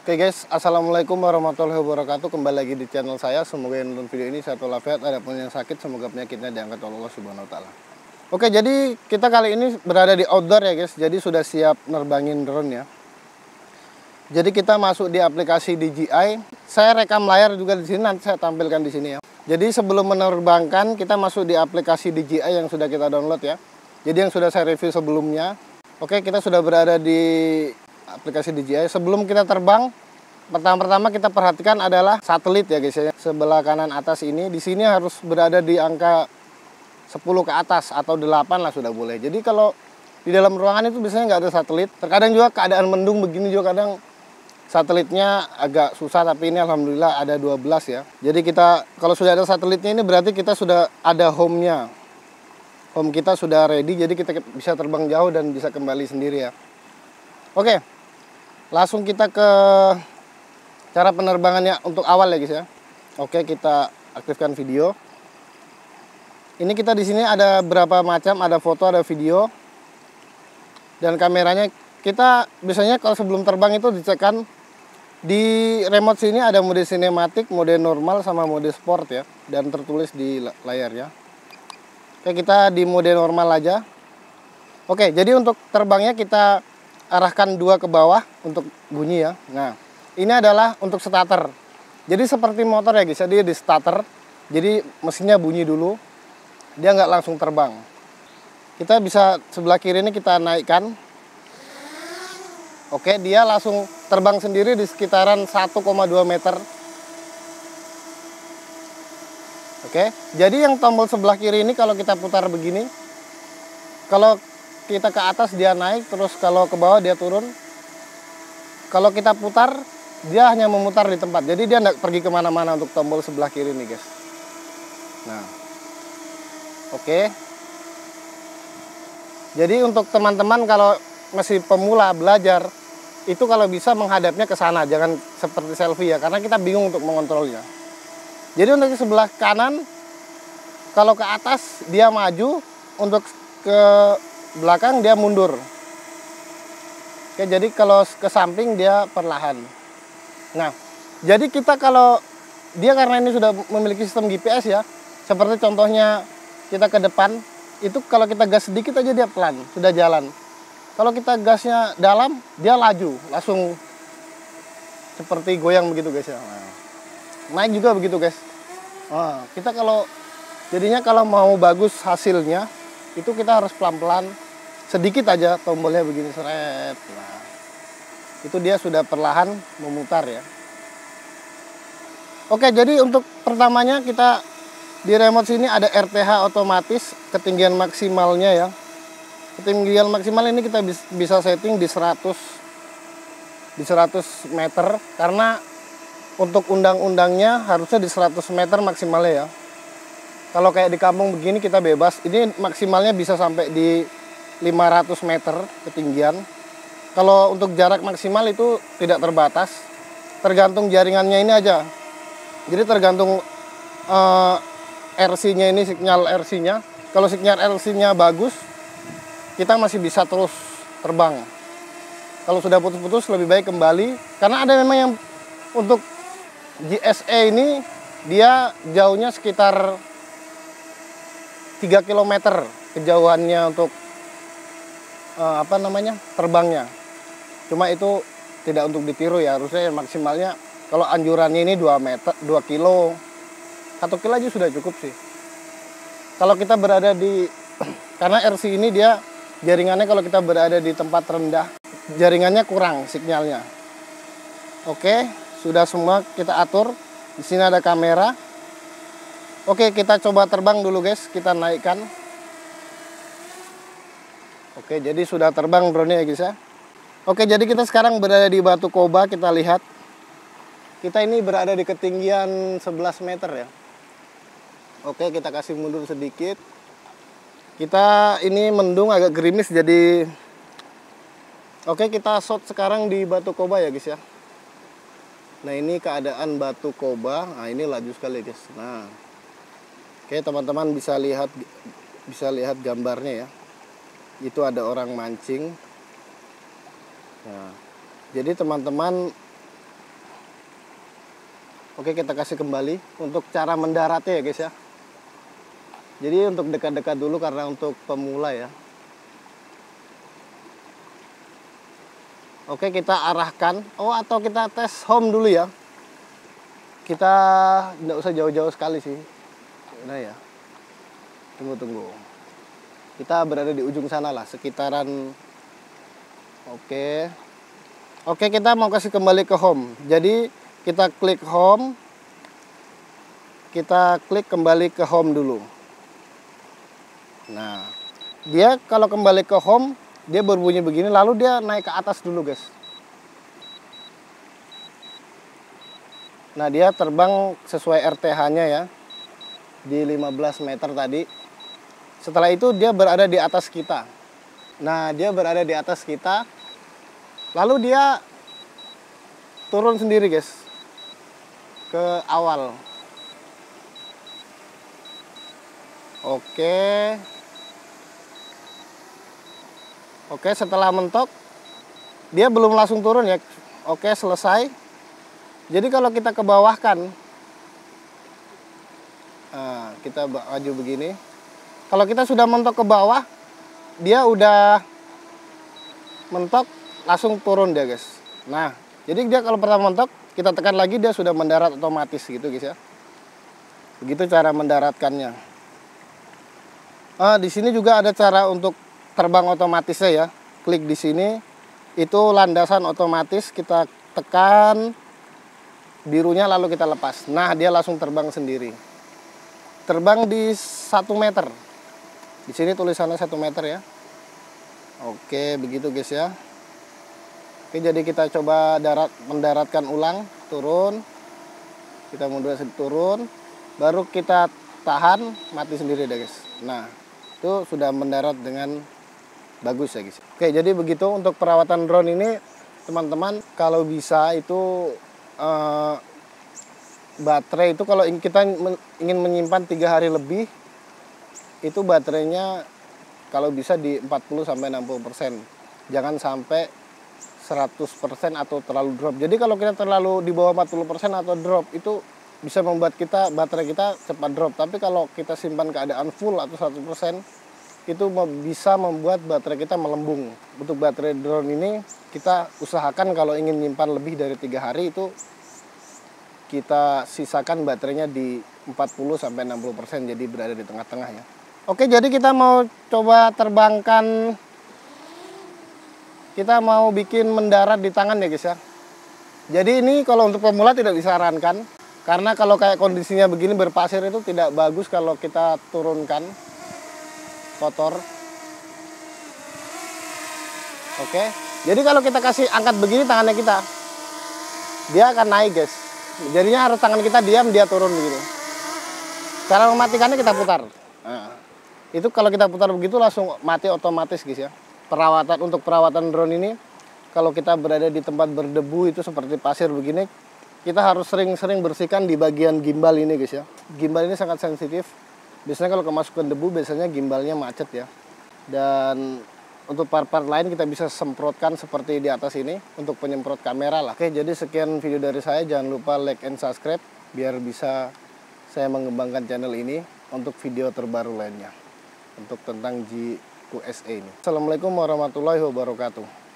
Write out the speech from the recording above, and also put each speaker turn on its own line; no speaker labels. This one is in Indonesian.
Oke guys, assalamualaikum warahmatullahi wabarakatuh. Kembali lagi di channel saya. Semoga yang nonton video ini sehat walafiat. Adapun yang sakit, semoga penyakitnya diangkat oleh Allah Subhanahu Wa Taala. Oke, jadi kita kali ini berada di outdoor ya guys. Jadi sudah siap nerbangin drone ya. Jadi kita masuk di aplikasi DJI. Saya rekam layar juga di sini, nanti saya tampilkan di sini ya. Jadi sebelum menerbangkan, kita masuk di aplikasi DJI yang sudah kita download ya. Jadi yang sudah saya review sebelumnya. Oke, kita sudah berada di aplikasi DJI. Sebelum kita terbang, pertama-tama kita perhatikan adalah satelit ya guys ya. Sebelah kanan atas ini, di sini harus berada di angka 10 ke atas atau 8 lah sudah boleh. Jadi kalau di dalam ruangan itu biasanya nggak ada satelit. Terkadang juga keadaan mendung begini juga kadang satelitnya agak susah, tapi ini alhamdulillah ada 12 ya. Jadi kita kalau sudah ada satelitnya ini berarti kita sudah ada home-nya. Home kita sudah ready, jadi kita bisa terbang jauh dan bisa kembali sendiri ya. Oke, langsung kita ke cara penerbangannya untuk awal ya guys ya. Oke, kita aktifkan video. Ini kita di sini ada berapa macam, ada foto, ada video. Dan kameranya kita biasanya kalau sebelum terbang itu dicekkan di remote sini ada mode sinematik, mode normal sama mode sport ya, dan tertulis di layarnya. Oke, kita di mode normal aja. Oke, jadi untuk terbangnya kita arahkan 2 ke bawah untuk bunyi ya. Nah, ini adalah untuk starter. Jadi seperti motor ya guys, dia di starter. Jadi mesinnya bunyi dulu. Dia nggak langsung terbang. Kita bisa sebelah kiri ini kita naikkan. Oke, dia langsung terbang sendiri di sekitaran 1,2 meter. Oke, jadi yang tombol sebelah kiri ini kalau kita putar begini, kalau kita ke atas dia naik, terus kalau ke bawah dia turun. Kalau kita putar, dia hanya memutar di tempat. Jadi dia tidak pergi kemana-mana untuk tombol sebelah kiri nih guys. Nah, oke. Jadi untuk teman-teman kalau masih pemula belajar, itu kalau bisa menghadapnya ke sana, jangan seperti selfie ya, karena kita bingung untuk mengontrolnya. Jadi untuk sebelah kanan, kalau ke atas dia maju, untuk ke belakang dia mundur. Oke, jadi kalau ke samping dia perlahan. Nah, jadi kita kalau dia karena ini sudah memiliki sistem GPS ya, seperti contohnya kita ke depan, itu kalau kita gas sedikit aja dia pelan, sudah jalan. Kalau kita gasnya dalam, dia laju, langsung seperti goyang begitu guys ya. Nah, naik juga begitu guys. Nah, kita kalau jadinya kalau mau bagus hasilnya, itu kita harus pelan-pelan, sedikit aja tombolnya begini seret. Nah, itu dia sudah perlahan memutar ya. Oke, jadi untuk pertamanya kita di remote sini ada RTH otomatis, ketinggian maksimalnya ya. Ketinggian maksimal ini kita bisa setting di 100 meter, karena untuk undang-undangnya harusnya di 100 meter maksimalnya ya. Kalau kayak di kampung begini kita bebas, ini maksimalnya bisa sampai di 500 meter ketinggian. Kalau untuk jarak maksimal itu tidak terbatas, tergantung jaringannya ini aja. Jadi tergantung RC-nya ini, sinyal RC-nya. Kalau sinyal RC-nya bagus, kita masih bisa terus terbang. Kalau sudah putus-putus lebih baik kembali, karena ada memang yang untuk GSE ini dia jauhnya sekitar 3 km kejauhannya untuk terbangnya. Cuma itu tidak untuk ditiru ya, harusnya maksimalnya kalau anjurannya ini 2 kilo. 1 kilo aja sudah cukup sih. Kalau kita berada di karena RC ini dia jaringannya kalau kita berada di tempat rendah, jaringannya kurang sinyalnya. Oke, sudah semua kita atur. Di sini ada kamera. Oke, kita coba terbang dulu guys, kita naikkan. Oke, jadi sudah terbang drone-nya ya guys ya. Oke, jadi kita sekarang berada di Batu Koba, kita lihat. Kita ini berada di ketinggian 11 meter ya. Oke, kita kasih mundur sedikit. Kita ini mendung agak gerimis, jadi oke, kita shot sekarang di Batu Koba ya guys ya. Nah, ini keadaan Batu Koba. Nah, ini laju sekali guys. Nah, oke, teman-teman bisa lihat gambarnya ya. Itu ada orang mancing. Nah, jadi teman-teman Oke, kita kasih kembali untuk cara mendaratnya ya guys ya. Jadi untuk dekat-dekat dulu karena untuk pemula ya. Oke, kita arahkan. Oh, atau kita tes home dulu ya. Kita nggak usah jauh-jauh sekali sih. Nah ya. Tunggu. Kita berada di ujung sana lah, sekitaran. Oke. Oke, kita mau kasih kembali ke home. Jadi kita klik home. Kita klik kembali ke home dulu. Nah, dia kalau kembali ke home, dia berbunyi begini, lalu dia naik ke atas dulu guys. Nah, dia terbang sesuai RTH-nya ya, di 15 meter tadi. Setelah itu dia berada di atas kita. Nah, dia berada di atas kita. Lalu dia turun sendiri guys, ke awal. Oke, setelah mentok, dia belum langsung turun ya. Oke, selesai. Jadi kalau kita ke bawah kan, nah, kita maju begini. Kalau kita sudah mentok ke bawah, dia udah mentok, langsung turun dia guys. Nah, jadi dia kalau pertama mentok, kita tekan lagi, dia sudah mendarat otomatis gitu guys ya. Begitu cara mendaratkannya. Di sini juga ada cara untuk terbang otomatisnya ya. Klik di sini, itu landasan otomatis, kita tekan birunya lalu kita lepas. Nah, dia langsung terbang sendiri. Terbang di 1 meter. Di sini tulisannya 1 meter ya. Oke, begitu guys ya. Oke, jadi kita coba mendaratkan ulang, turun. Kita mundur turun, baru kita tahan, mati sendiri deh guys. Nah, itu sudah mendarat dengan bagus ya guys. Oke, jadi begitu untuk perawatan drone ini teman-teman. Kalau bisa itu baterai itu kalau kita ingin menyimpan 3 hari lebih, itu baterainya kalau bisa di 40-60%. Jangan sampai 100% atau terlalu drop. Jadi kalau kita terlalu di bawah 40% atau drop, itu bisa membuat baterai kita cepat drop. Tapi kalau kita simpan keadaan full atau 100%, itu bisa membuat baterai kita melembung. Untuk baterai drone ini kita usahakan kalau ingin nyimpan lebih dari 3 hari, itu kita sisakan baterainya di 40-60%, jadi berada di tengah-tengah ya. Oke, jadi kita mau coba terbangkan, kita mau bikin mendarat di tangan ya guys ya. Jadi ini kalau untuk pemula tidak disarankan, karena kalau kayak kondisinya begini berpasir itu tidak bagus kalau kita turunkan, kotor. Oke, jadi kalau kita kasih angkat begini tangannya kita, dia akan naik guys. Jadinya harus tangan kita diam, dia turun begini. Cara mematikannya kita putar. Nah, itu kalau kita putar begitu langsung mati otomatis guys ya. Untuk perawatan drone ini, kalau kita berada di tempat berdebu itu seperti pasir begini, kita harus sering-sering bersihkan di bagian gimbal ini guys ya. Gimbal ini sangat sensitif. Biasanya kalau kemasukan debu, biasanya gimbalnya macet ya. Dan untuk part-part lain kita bisa semprotkan seperti di atas ini untuk penyemprot kamera lah. Oke, jadi sekian video dari saya. Jangan lupa like and subscribe biar bisa saya mengembangkan channel ini untuk video terbaru lainnya untuk tentang GQSA ini. Assalamualaikum warahmatullahi wabarakatuh.